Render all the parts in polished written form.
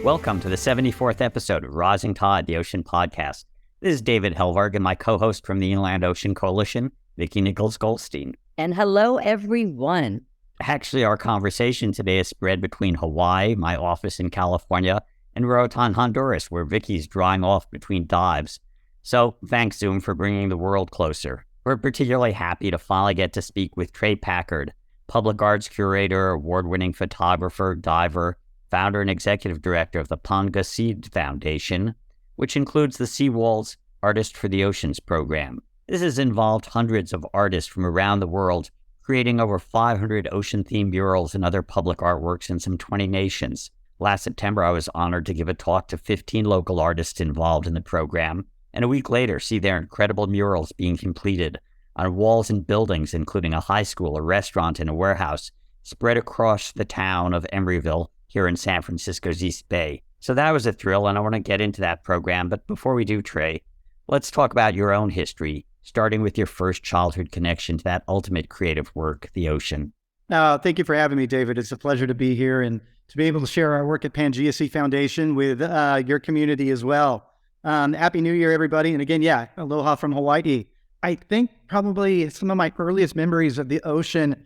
Welcome to the 74th episode of Rising Tide, the Ocean Podcast. This is David Helvarg and my co-host from the Inland Ocean Coalition, Vicki Nichols-Goldstein. And hello, everyone. Actually, our conversation today is spread between Hawaii, my office in California, and Roatan, Honduras, where Vicki's drying off between dives. So thanks, Zoom, for bringing the world closer. We're particularly happy to finally get to speak with Tre Packard, public arts curator, award-winning photographer, diver, founder and executive director of the PangaeSeed Foundation, which includes the Seawall's Artist for the Oceans program. This has involved hundreds of artists from around the world, creating over 500 ocean-themed murals and other public artworks in some 20 nations. Last September, I was honored to give a talk to 15 local artists involved in the program, and a week later, see their incredible murals being completed on walls and buildings, including a high school, a restaurant, and a warehouse, spread across the town of Emeryville here in San Francisco's East Bay. So that was a thrill, and I want to get into that program. But before we do, Tre, let's talk about your own history, starting with your first childhood connection to that ultimate creative work, the ocean. Thank you for having me, David. It's a pleasure to be here and to be able to share our work at PangaeSeed Foundation with your community as well. Happy New Year, everybody. And again, aloha from Hawaii. I think probably some of my earliest memories of the ocean,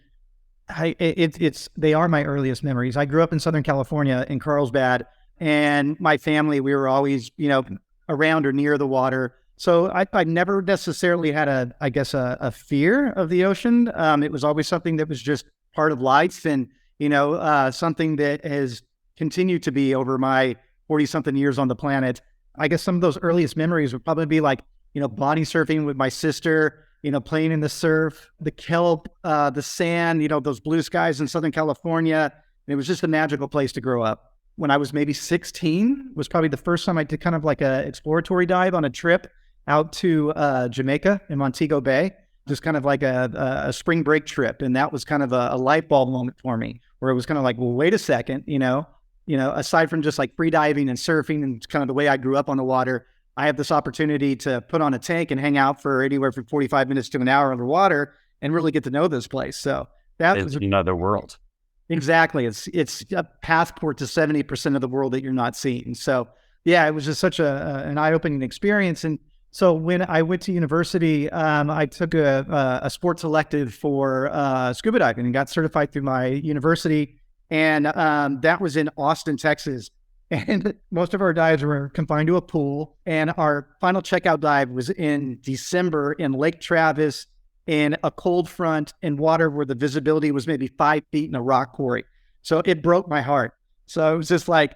they are my earliest memories. I grew up in Southern California in Carlsbad, and my family, we were always, around or near the water. So I never necessarily had a fear of the ocean. It was always something that was just part of life, and, something that has continued to be over my 40-something years on the planet. I guess some of those earliest memories would probably be like, body surfing with my sister, playing in the surf, the kelp, the sand, those blue skies in Southern California. And it was just a magical place to grow up. When I was maybe 16 was probably the first time I did kind of like a exploratory dive on a trip out to Jamaica in Montego Bay, just kind of like a spring break trip. And that was kind of a light bulb moment for me, where it was kind of like, well, wait a second, aside from just like free diving and surfing and kind of the way I grew up on the water, I have this opportunity to put on a tank and hang out for anywhere from 45 minutes to an hour underwater and really get to know this place. So that was another world. Exactly. It's a passport to 70% of the world that you're not seeing. So yeah, it was just such an eye-opening experience. And so when I went to university, I took a sports elective for scuba diving and got certified through my university. And that was in Austin, Texas. And most of our dives were confined to a pool. And our final checkout dive was in December in Lake Travis in a cold front and water where the visibility was maybe 5 feet in a rock quarry. So it broke my heart. So it was just like,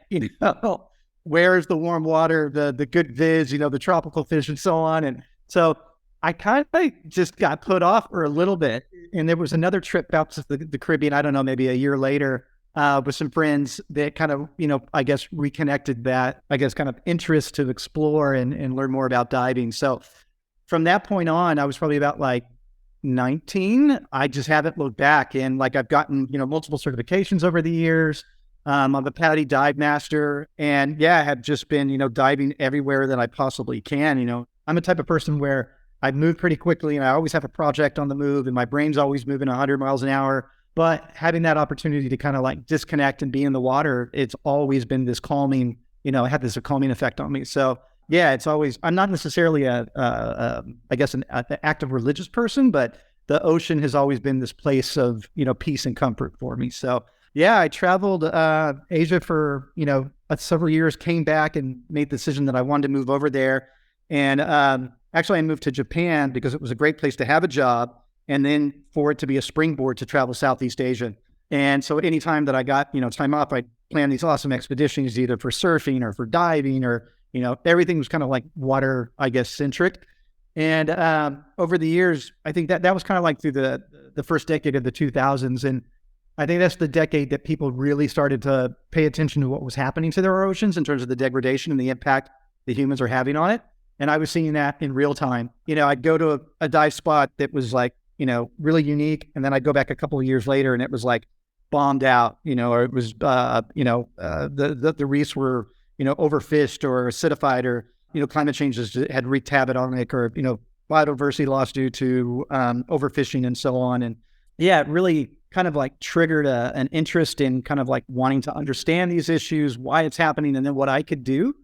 where's the warm water, the good viz, the tropical fish and so on. And so I kind of just got put off for a little bit. And there was another trip out to the Caribbean, I don't know, maybe a year later, with some friends that kind of, reconnected that, kind of interest to explore and learn more about diving. So from that point on, I was probably about like 19. I just haven't looked back. And I've gotten, multiple certifications over the years. I'm a PADI dive master, and I have just been, diving everywhere that I possibly can. I'm a type of person where I move pretty quickly and I always have a project on the move and my brain's always moving 100 miles an hour. But having that opportunity to kind of disconnect and be in the water, it's always been this calming, it had this calming effect on me. So yeah, it's always, I'm not necessarily an active religious person, but the ocean has always been this place of, peace and comfort for me. So yeah, I traveled Asia for, several years, came back and made the decision that I wanted to move over there. And actually I moved to Japan because it was a great place to have a job, and then for it to be a springboard to travel Southeast Asia. And so anytime that I got, time off, I'd plan these awesome expeditions, either for surfing or for diving or, everything was kind of like water, centric. And over the years, I think that was kind of like through the first decade of the 2000s. And I think that's the decade that people really started to pay attention to what was happening to their oceans in terms of the degradation and the impact the humans are having on it. And I was seeing that in real time. I'd go to a dive spot that was really unique. And then I'd go back a couple of years later and it was bombed out, or it was, the reefs were, overfished or acidified, or, climate changes had wreaked havoc on it, or, biodiversity loss due to overfishing and so on. And yeah, it really kind of like triggered an interest in kind of like wanting to understand these issues, why it's happening, and then what I could do.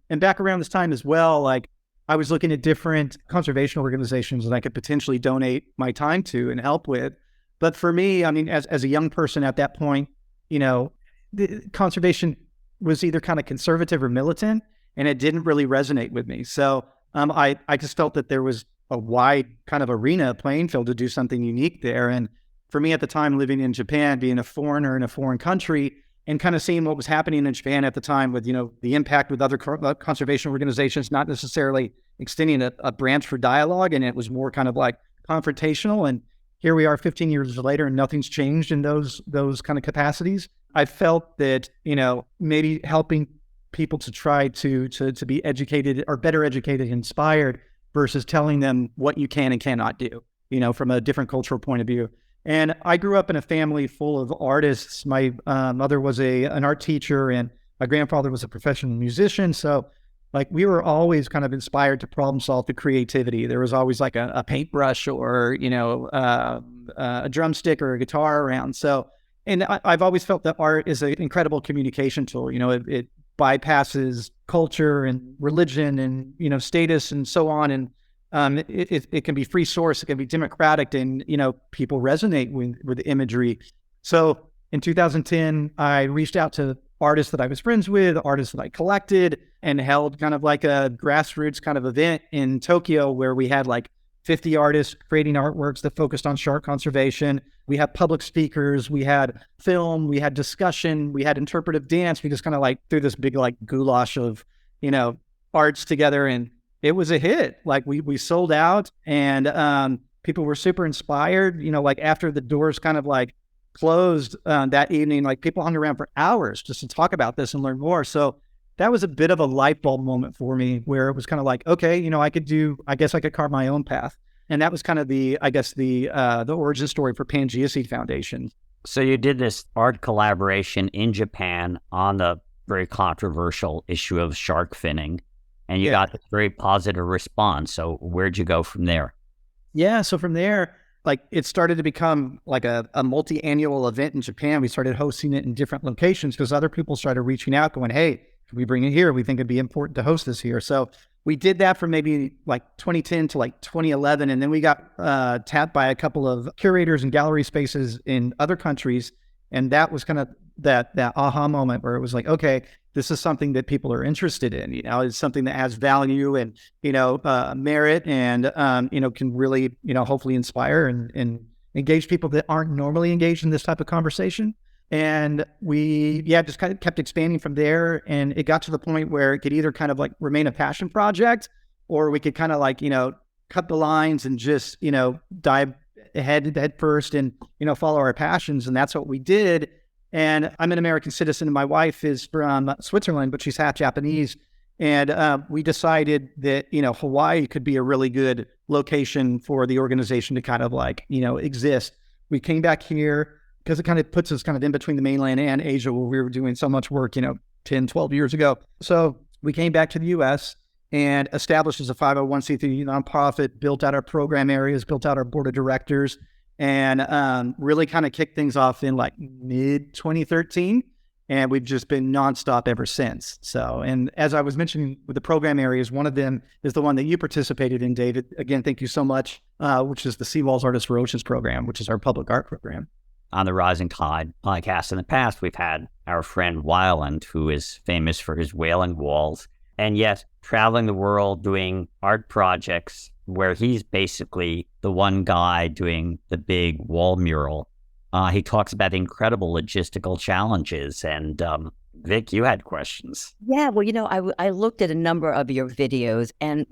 And back around this time as well, like I was looking at different conservation organizations that I could potentially donate my time to and help with. But for me, I mean, as a young person at that point, the conservation was either kind of conservative or militant, and it didn't really resonate with me. So I just felt that there was a wide kind of arena, playing field to do something unique there. And for me at the time, living in Japan, being a foreigner in a foreign country, and kind of seeing what was happening in Japan at the time with, the impact with other conservation organizations, not necessarily extending a branch for dialogue. And it was more kind of like confrontational. And here we are 15 years later and nothing's changed in those kind of capacities. I felt that, maybe helping people to try to be educated or better educated, inspired versus telling them what you can and cannot do, from a different cultural point of view. And I grew up in a family full of artists. My mother was an art teacher and my grandfather was a professional musician. So like we were always kind of inspired to problem solve, to creativity. There was always like a paintbrush or, a drumstick or a guitar around. So, and I've always felt that art is an incredible communication tool. It bypasses culture and religion and, status and so on. And it can be free source, it can be democratic, and, people resonate with the imagery. So in 2010, I reached out to artists that I was friends with, artists that I collected, and held kind of like a grassroots kind of event in Tokyo where we had like 50 artists creating artworks that focused on shark conservation. We had public speakers, we had film, we had discussion, we had interpretive dance. We just kind of like threw this big like goulash of, arts together, and it was a hit. Like we sold out, and people were super inspired. Like after the doors kind of like closed that evening, like people hung around for hours just to talk about this and learn more. So that was a bit of a light bulb moment for me where it was kind of like, okay, I guess I could carve my own path. And that was kind of the origin story for PangaeSeed Foundation. So you did this art collaboration in Japan on the very controversial issue of shark finning, and you got a very positive response. So where'd you go from there? Yeah, so from there, like it started to become like a multi-annual event in Japan. We started hosting it in different locations because other people started reaching out going, hey, can we bring it here? We think it'd be important to host this here. So we did that from maybe like 2010 to like 2011. And then we got tapped by a couple of curators and gallery spaces in other countries. And that was kind of that aha moment where it was like, okay, this is something that people are interested in. It's something that has value and, merit and, can really, hopefully inspire and engage people that aren't normally engaged in this type of conversation. And we, just kind of kept expanding from there. And it got to the point where it could either kind of like remain a passion project, or we could kind of like, cut the lines and just, dive head first and, follow our passions. And that's what we did. And I'm an American citizen and my wife is from Switzerland, but she's half Japanese. And we decided that, Hawaii could be a really good location for the organization to kind of like, exist. We came back here because it kind of puts us kind of in between the mainland and Asia where we were doing so much work, 10, 12 years ago. So we came back to the US and established as a 501c3 nonprofit, built out our program areas, built out our board of directors, and really kind of kicked things off in like mid 2013. And we've just been nonstop ever since. So, and as I was mentioning with the program areas, one of them is the one that you participated in, David. Again, thank you so much, which is the Seawalls Artists for Oceans program, which is our public art program. On the Rising Tide podcast in the past, we've had our friend Weiland, who is famous for his whaling walls, and yet traveling the world doing art projects where he's basically the one guy doing the big wall mural. He talks about incredible logistical challenges. And Vic, you had questions. Yeah, well, I looked at a number of your videos, and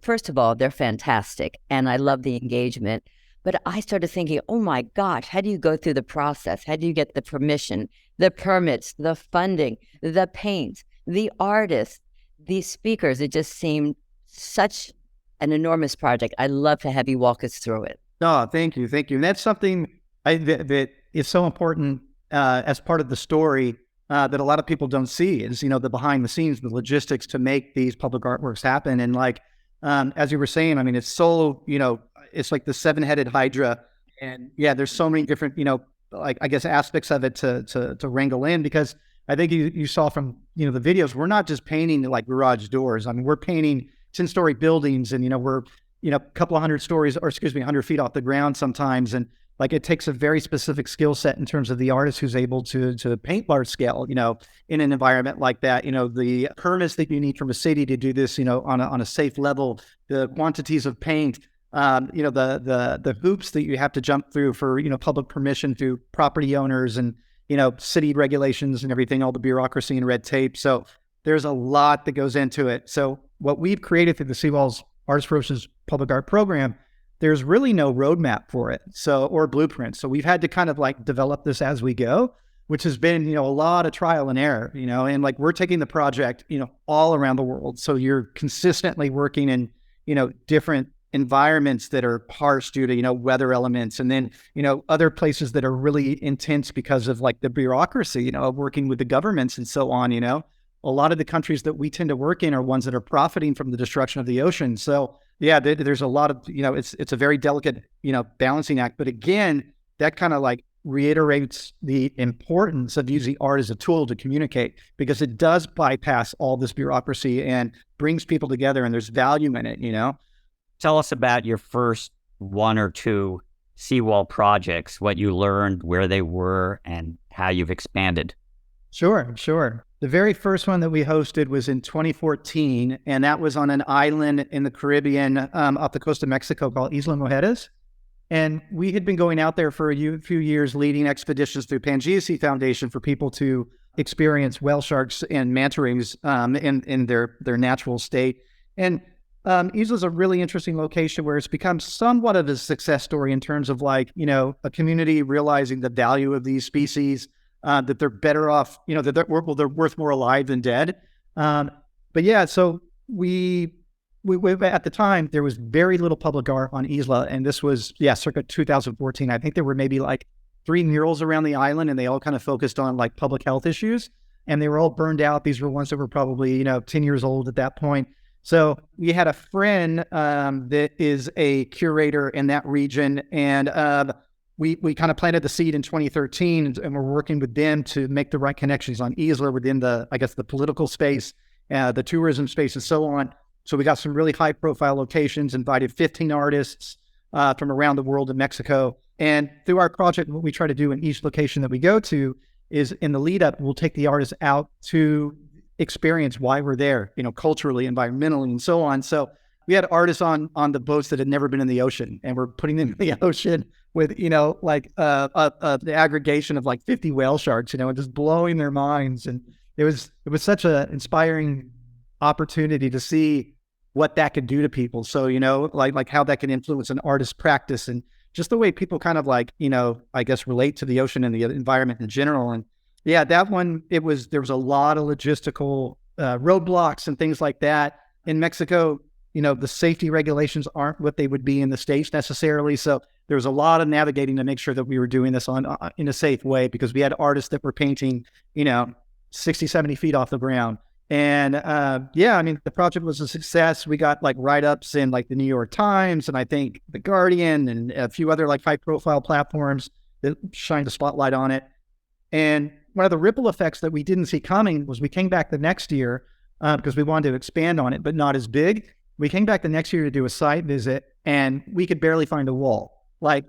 first of all, they're fantastic, and I love the engagement. But I started thinking, oh my gosh, how do you go through the process? How do you get the permission, the permits, the funding, the paint, the artists, the speakers? It just seemed such an enormous project. I'd love to have you walk us through it. Oh, thank you. And that's something that is so important as part of the story that a lot of people don't see is, the behind the scenes, the logistics to make these public artworks happen. And like, as you were saying, I mean, it's so, it's like the seven-headed Hydra, And yeah, there's so many different, like I guess aspects of it to wrangle in, because I think you saw from, the videos, we're not just painting like garage doors. I mean, we're painting 10-story buildings, and, we're, a couple of 100 stories, or 100 feet off the ground sometimes. And like, it takes a very specific skill set in terms of the artist who's able to paint large scale, in an environment like that. The permits that you need from a city to do this, on a safe level, the quantities of paint, the hoops that you have to jump through for, public permission through property owners and, city regulations and everything, all the bureaucracy and red tape. So there's a lot that goes into it. So what we've created through the Seawalls Artist Ferocious Public Art Program, there's really no roadmap for it, or blueprint. So we've had to kind of like develop this as we go, which has been, a lot of trial and error, and like we're taking the project, all around the world. So you're consistently working in, different environments that are harsh due to, weather elements. And then, other places that are really intense because of like the bureaucracy, of working with the governments and so on. A lot of the countries that we tend to work in are ones that are profiting from the destruction of the ocean. So yeah, there's a lot of, it's a very delicate, balancing act. But again, that kind of like reiterates the importance of using art as a tool to communicate, because it does bypass all this bureaucracy and brings people together, and there's value in it, Tell us about your first one or two seawall projects, what you learned, where they were, and how you've expanded. Sure. The very first one that we hosted was in 2014, and that was on an island in the Caribbean, off the coast of Mexico, called Isla Mujeres. And we had been going out there for a few years, leading expeditions through PangaeSeed Foundation for people to experience whale sharks and manta rays in their natural state. And Isla's a really interesting location where it's become somewhat of a success story in terms of like, a community realizing the value of these species, that they're better off, that they're worth more alive than dead. But yeah, so we at the time, there was very little public art on Isla, and this was, circa 2014. I think there were maybe like 3 murals around the island, and they all kind of focused on like public health issues, and they were all burned out. These were ones that were probably, 10 years old at that point. So we had a friend that is a curator in that region, and we kind of planted the seed in 2013, and we're working with them to make the right connections on Isla within the political space, the tourism space, and so on. So we got some really high profile locations, invited 15 artists from around the world in Mexico. And through our project, what we try to do in each location that we go to is, in the lead up, we'll take the artists out to experience why we're there, culturally, environmentally, and so on. So we had artists on the boats that had never been in the ocean, and we're putting them in the ocean with, the aggregation of like 50 whale sharks, and just blowing their minds. And it was such an inspiring opportunity to see what that could do to people. So, like how that can influence an artist's practice, and just the way people kind of like, I guess relate to the ocean and the environment in general. And yeah, that one, there was a lot of logistical roadblocks and things like that. In Mexico, the safety regulations aren't what they would be in the States necessarily. So there was a lot of navigating to make sure that we were doing this in a safe way, because we had artists that were painting, 60, 70 feet off the ground. And the project was a success. We got like write-ups in like the New York Times, and I think the Guardian, and a few other like high-profile platforms that shined the spotlight on it. And one of the ripple effects that we didn't see coming was we came back the next year because we wanted to expand on it, but not as big. We came back the next year to do a site visit, and we could barely find a wall. Like,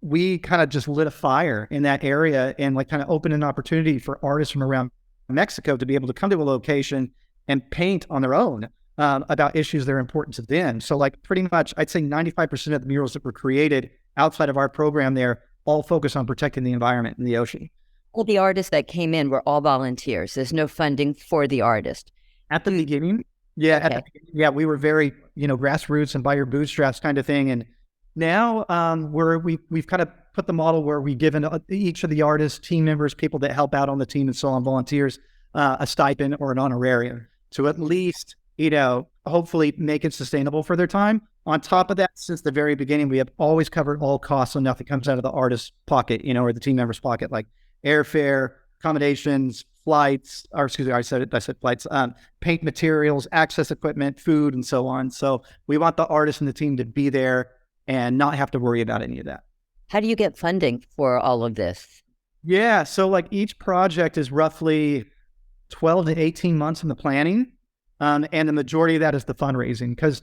we kind of just lit a fire in that area, and like kind of opened an opportunity for artists from around Mexico to be able to come to a location and paint on their own about issues that are important to them. So like pretty much, I'd say 95% of the murals that were created outside of our program there all focus on protecting the environment and the ocean. All the artists that came in were all volunteers. There's no funding for the artist. At the beginning, we were very, grassroots and by your bootstraps kind of thing. And now we've kind of put the model where we've given each of the artists, team members, people that help out on the team and so on, volunteers, a stipend or an honorarium to at least, hopefully make it sustainable for their time. On top of that, since the very beginning, we have always covered all costs, so nothing comes out of the artist's pocket, or the team member's pocket, like airfare, accommodations, flights, I said flights, paint materials, access equipment, food, and so on. So we want the artist and the team to be there and not have to worry about any of that. How do you get funding for all of this? Yeah. So like each project is roughly 12 to 18 months in the planning. And the majority of that is the fundraising, because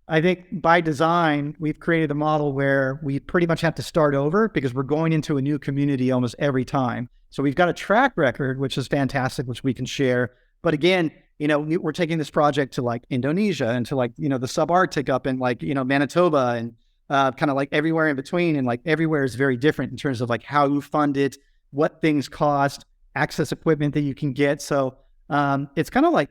I think by design, we've created a model where we pretty much have to start over because we're going into a new community almost every time. So we've got a track record, which is fantastic, which we can share. But again, we're taking this project to like Indonesia and to like, the subarctic up in like, Manitoba and kind of like everywhere in between. And like everywhere is very different in terms of like how you fund it, what things cost, access equipment that you can get. So it's kind of like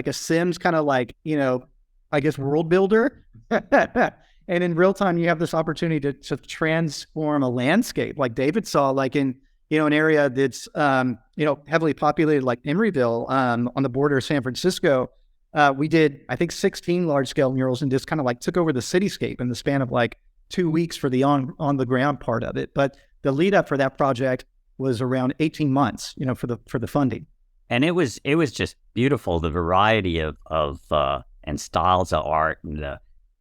a Sims kind of like, I guess, world builder. And in real time, you have this opportunity to transform a landscape like David saw, like in, an area that's, heavily populated like Emeryville on the border of San Francisco. We did, I think, 16 large scale murals and just kind of like took over the cityscape in the span of like 2 weeks for the on the ground part of it. But the lead up for that project was around 18 months, for the funding. And it was just beautiful, the variety of and styles of art and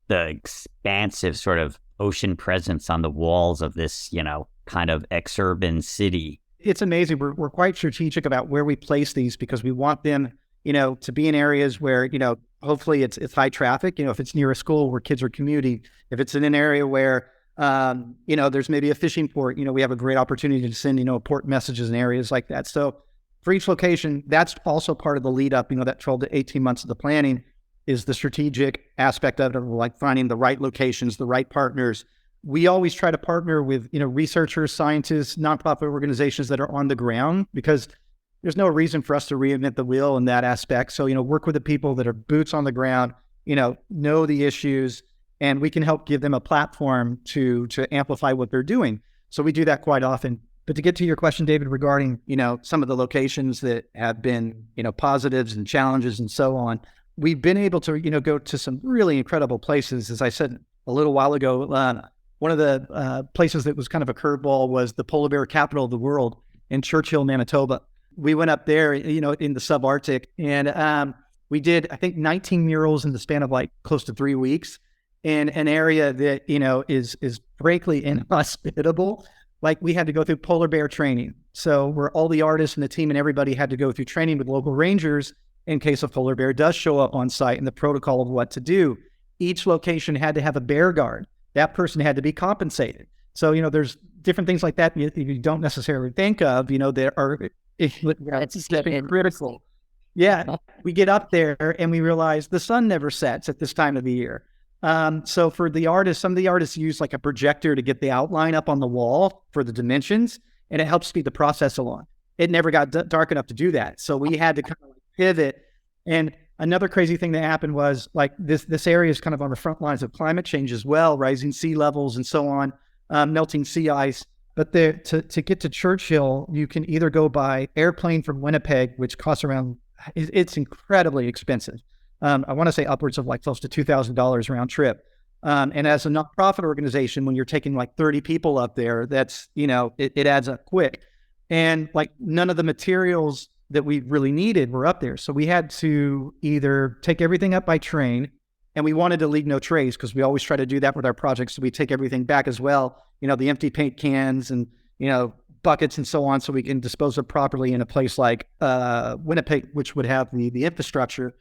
the expansive sort of ocean presence on the walls of this, kind of exurban city. It's amazing. We're quite strategic about where we place these because we want them, to be in areas where, hopefully it's high traffic, if it's near a school where kids are commuting, if it's in an area where, there's maybe a fishing port, we have a great opportunity to send, port messages in areas like that. So for each location, that's also part of the lead up, that 12 to 18 months of the planning is the strategic aspect of it, like finding the right locations, the right partners. We always try to partner with, researchers, scientists, nonprofit organizations that are on the ground, because there's no reason for us to reinvent the wheel in that aspect. So, work with the people that are boots on the ground, know the issues, and we can help give them a platform to amplify what they're doing. So we do that quite often. But to get to your question, David, regarding, some of the locations that have been, positives and challenges and so on, we've been able to, go to some really incredible places. As I said a little while ago, one of the places that was kind of a curveball was the polar bear capital of the world in Churchill, Manitoba. We went up there, in the subarctic, and we did, I think, 19 murals in the span of like close to 3 weeks in an area that, is greatly inhospitable. Like we had to go through polar bear training. So where all the artists and the team and everybody had to go through training with local rangers in case a polar bear does show up on site and the protocol of what to do. Each location had to have a bear guard. That person had to be compensated. So, there's different things like that you don't necessarily think of, that are critical. Yeah, we get up there and we realize the sun never sets at this time of the year. So for the artists, some of the artists use like a projector to get the outline up on the wall for the dimensions, and it helps speed the process along. It never got dark enough to do that. So we had to kind of pivot. And another crazy thing that happened was like this area is kind of on the front lines of climate change as well, rising sea levels and so on, melting sea ice. But to get to Churchill, you can either go by airplane from Winnipeg, which costs around, it's incredibly expensive. I want to say upwards of like close to $2,000 round trip. And as a nonprofit organization, when you're taking like 30 people up there, that's, it adds up quick. And like none of the materials that we really needed were up there. So we had to either take everything up by train, and we wanted to leave no trace because we always try to do that with our projects. So we take everything back as well, the empty paint cans and, buckets and so on, so we can dispose of properly in a place like Winnipeg, which would have the infrastructure.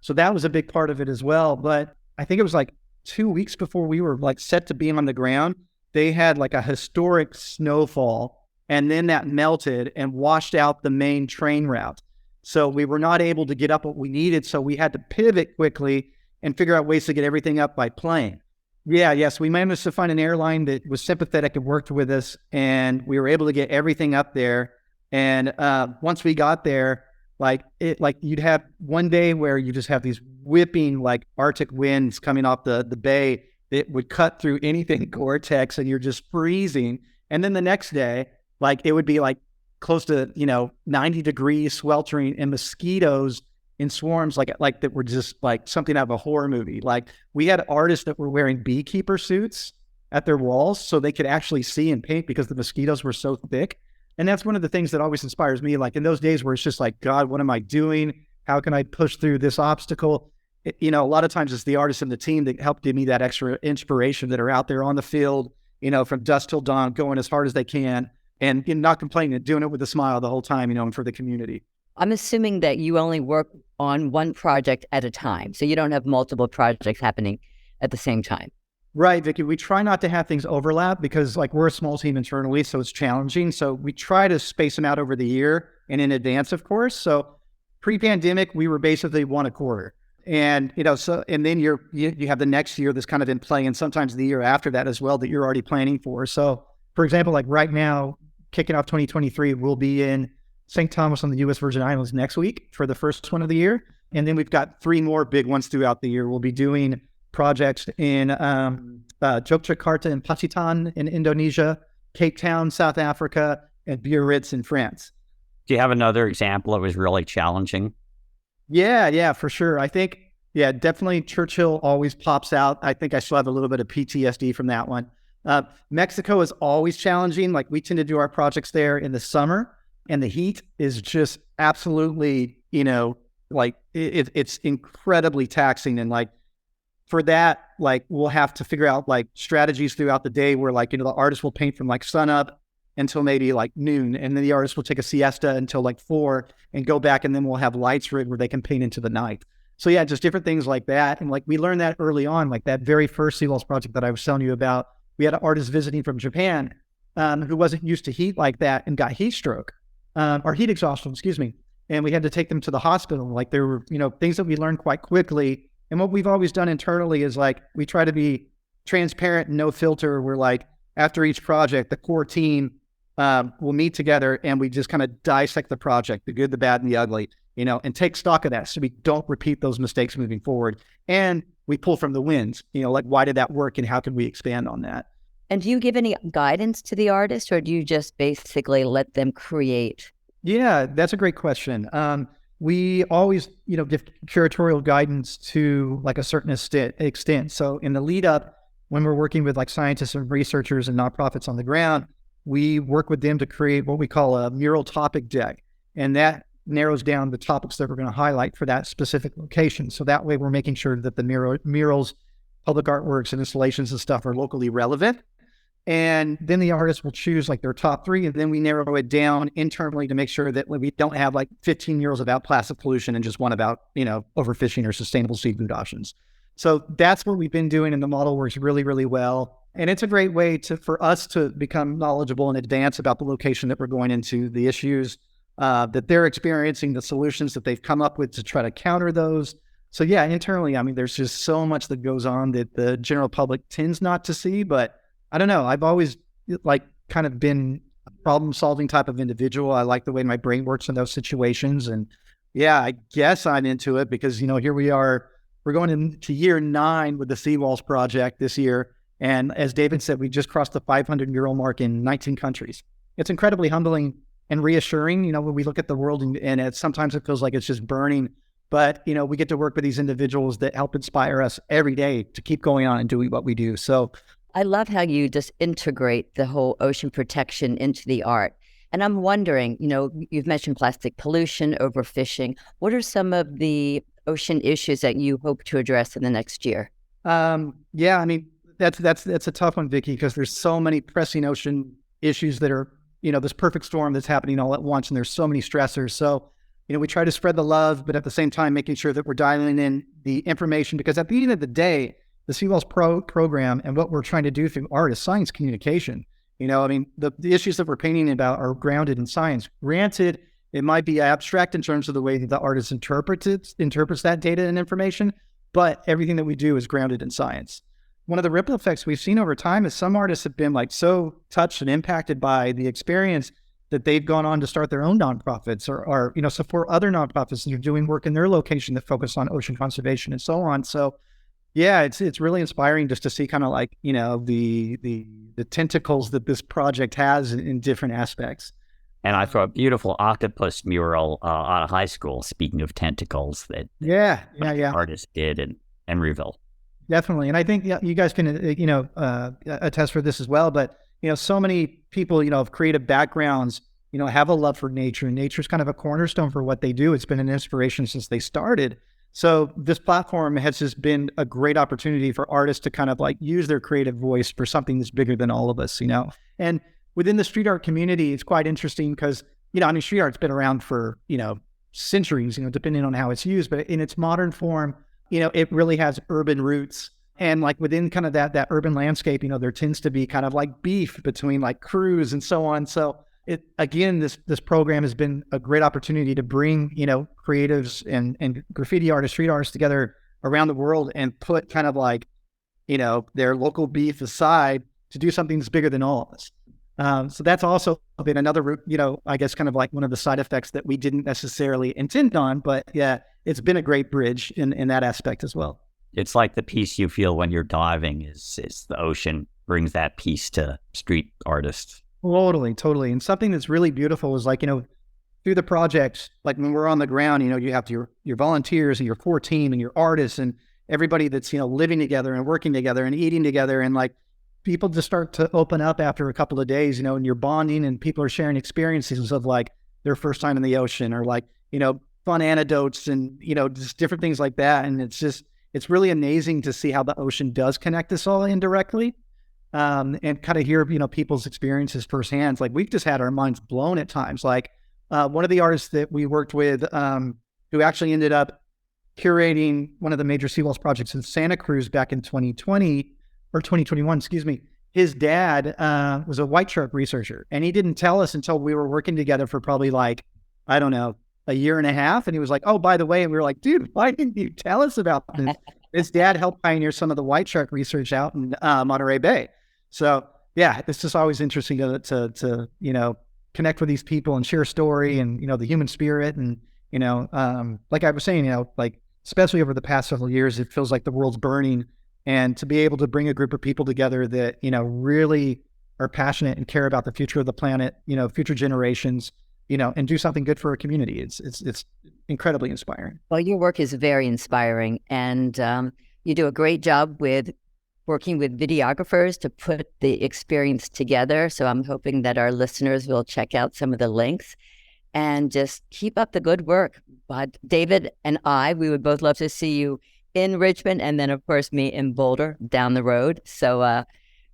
So that was a big part of it as well. But I think it was like 2 weeks before we were like set to be on the ground, they had like a historic snowfall. And then that melted and washed out the main train route. So we were not able to get up what we needed. So we had to pivot quickly and figure out ways to get everything up by plane. Yes, we managed to find an airline that was sympathetic and worked with us. And we were able to get everything up there. And once we got there, you'd have one day where you just have these whipping like Arctic winds coming off the bay that would cut through anything Gore-Tex, and you're just freezing. And then the next day, like it would be like close to, 90 degrees, sweltering, and mosquitoes in swarms like that were just like something out of a horror movie. Like we had artists that were wearing beekeeper suits at their walls so they could actually see and paint because the mosquitoes were so thick. And that's one of the things that always inspires me. Like in those days where it's just like, God, what am I doing? How can I push through this obstacle? A lot of times it's the artists and the team that help give me that extra inspiration that are out there on the field, from dusk till dawn, going as hard as they can and not complaining, doing it with a smile the whole time, and for the community. I'm assuming that you only work on one project at a time, so you don't have multiple projects happening at the same time. Right, Vicki. We try not to have things overlap because we're a small team internally, so it's challenging. So we try to space them out over the year and in advance, of course. So pre-pandemic, we were basically one a quarter. And, and then you have the next year that's kind of in play, and sometimes the year after that as well that you're already planning for. So for example, right now, kicking off 2023, we'll be in St. Thomas on the U.S. Virgin Islands next week for the first one of the year. And then we've got 3 more big ones throughout the year. We'll be doing projects in Yogyakarta and Pacitan in Indonesia, Cape Town, South Africa, and Biarritz in France. Do you have another example that was really challenging? Yeah, for sure. I think, definitely Churchill always pops out. I think I still have a little bit of PTSD from that one. Mexico is always challenging. We tend to do our projects there in the summer, and the heat is just absolutely, it's incredibly taxing. And for that, we'll have to figure out strategies throughout the day where the artist will paint from sun up until maybe noon, and then the artist will take a siesta until 4 and go back, and then we'll have lights rigged where they can paint into the night. So yeah, just different things like that. And we learned that early on, that very first seawalls project that I was telling you about. We had an artist visiting from Japan who wasn't used to heat like that and got heat stroke or heat exhaustion, excuse me. And we had to take them to the hospital. There were, things that we learned quite quickly. And what we've always done internally is we try to be transparent and no filter. We're after each project, the core team will meet together and we just kind of dissect the project, the good, the bad, and the ugly, and take stock of that so we don't repeat those mistakes moving forward. And we pull from the wins, why did that work and how can we expand on that? And do you give any guidance to the artist, or do you just basically let them create? Yeah, that's a great question. We always, give curatorial guidance to a certain extent. So in the lead up, when we're working with scientists and researchers and nonprofits on the ground, we work with them to create what we call a mural topic deck. And that narrows down the topics that we're going to highlight for that specific location. So that way we're making sure that the murals, public artworks, and installations and stuff are locally relevant. And then the artist will choose their top 3, and then we narrow it down internally to make sure that we don't have 15 murals about plastic pollution and just one about, overfishing or sustainable seafood options. So that's what we've been doing, and the model works really, really well. And it's a great way for us to become knowledgeable in advance about the location that we're going into, the issues that they're experiencing, the solutions that they've come up with to try to counter those. So yeah, internally, there's just so much that goes on that the general public tends not to see, but I don't know. I've always kind of been a problem-solving type of individual. I like the way my brain works in those situations. And yeah, I guess I'm into it because, here we are, we're going into year 9 with the Seawalls project this year. And as David said, we just crossed the 500 mural mark in 19 countries. It's incredibly humbling and reassuring, when we look at the world and sometimes it feels like it's just burning. But, we get to work with these individuals that help inspire us every day to keep going on and doing what we do. So I love how you just integrate the whole ocean protection into the art. And I'm wondering, you've mentioned plastic pollution, overfishing. What are some of the ocean issues that you hope to address in the next year? That's a tough one, Vicki, because there's so many pressing ocean issues that are, this perfect storm that's happening all at once, and there's so many stressors. So, we try to spread the love, but at the same time, making sure that we're dialing in the information, because at the end of the day, the Seawalls program and what we're trying to do through art is science communication. The issues that we're painting about are grounded in science. Granted, it might be abstract in terms of the way that the artist interprets that data and information, but everything that we do is grounded in science. One of the ripple effects we've seen over time is some artists have been so touched and impacted by the experience that they've gone on to start their own nonprofits or support other nonprofits that are doing work in their location that focus on ocean conservation and so on. So yeah, it's really inspiring just to see kind of the tentacles that this project has in different aspects. And I saw a beautiful octopus mural on a high school, speaking of tentacles, that artist did in Emeryville. Definitely. And I think you guys can, attest for this as well. But, so many people, of creative backgrounds, have a love for nature. And nature's kind of a cornerstone for what they do. It's been an inspiration since they started. So this platform has just been a great opportunity for artists to kind of like use their creative voice for something that's bigger than all of us, And within the street art community, it's quite interesting because, street art's been around for, centuries, depending on how it's used, but in its modern form, it really has urban roots. And like within kind of that urban landscape, there tends to be kind of like beef between like crews and so on. So this program has been a great opportunity to bring, creatives and graffiti artists, street artists together around the world and put kind of like, their local beef aside to do something that's bigger than all of us. So that's also been another, I guess kind of like one of the side effects that we didn't necessarily intend on, but yeah, it's been a great bridge in that aspect as well. It's like the peace you feel when you're diving is the ocean brings that peace to street artists. Totally. And something that's really beautiful is like, through the projects, like when we're on the ground, you have your volunteers and your core team and your artists and everybody that's, living together and working together and eating together. And like people just start to open up after a couple of days, and you're bonding and people are sharing experiences of like their first time in the ocean or like, fun anecdotes and, just different things like that. And it's really amazing to see how the ocean does connect us all indirectly. And kind of hear, people's experiences firsthand. Like we've just had our minds blown at times. Like one of the artists that we worked with, who actually ended up curating one of the major seawalls projects in Santa Cruz back in 2020 or 2021, excuse me. His dad was a white shark researcher, and he didn't tell us until we were working together for probably like, I don't know, a year and a half. And he was like, oh, by the way, and we were like, dude, why didn't you tell us about this? His dad helped pioneer some of the white shark research out in Monterey Bay. So yeah, it's just always interesting to connect with these people and share a story and, the human spirit. And, like I was saying, like, especially over the past several years, it feels like the world's burning, and to be able to bring a group of people together that, really are passionate and care about the future of the planet, future generations, and do something good for a community. It's incredibly inspiring. Well, your work is very inspiring, and you do a great job with working with videographers to put the experience together. So I'm hoping that our listeners will check out some of the links and just keep up the good work. But David and we would both love to see you in Richmond, and then of course me in Boulder down the road. So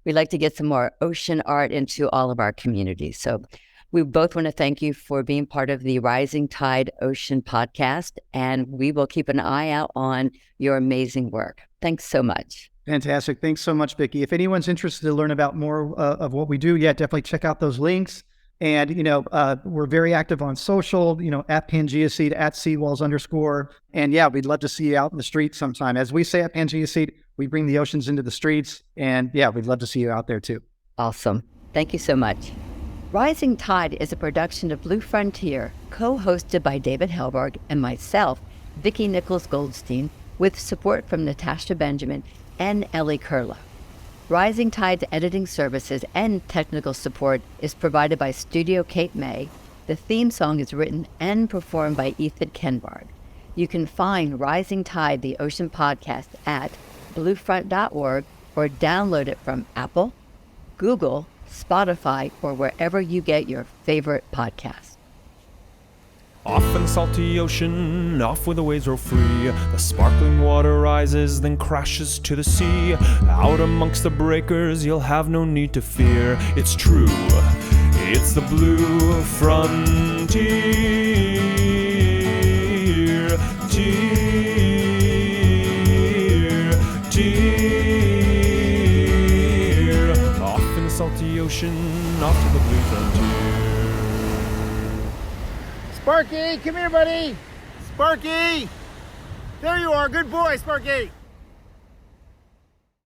we'd like to get some more ocean art into all of our communities. So we both want to thank you for being part of the Rising Tide Ocean podcast, and we will keep an eye out on your amazing work. Thanks so much. Fantastic. Thanks so much, Vicki. If anyone's interested to learn about more of what we do, definitely check out those links. And, we're very active on social, at PangaeSeed, at Seawalls_. And we'd love to see you out in the streets sometime. As we say at PangaeSeed, we bring the oceans into the streets. And we'd love to see you out there too. Awesome. Thank you so much. Rising Tide is a production of Blue Frontier, co-hosted by David Helvarg and myself, Vicki Nichols-Goldstein, with support from Natasha Benjamin and Ellie Kurla. Rising Tide's editing services and technical support is provided by Studio Cape May. The theme song is written and performed by Ethan Kenbarg. You can find Rising Tide, the Ocean Podcast, at bluefront.org or download it from Apple, Google, Spotify, or wherever you get your favorite podcasts. Off in the salty ocean, off where the waves roll free. The sparkling water rises, then crashes to the sea. Out amongst the breakers, you'll have no need to fear. It's true, it's the blue frontier. Off in the salty ocean, off to the blue frontier. Sparky, come here, buddy. Sparky! There you are. Good boy, Sparky.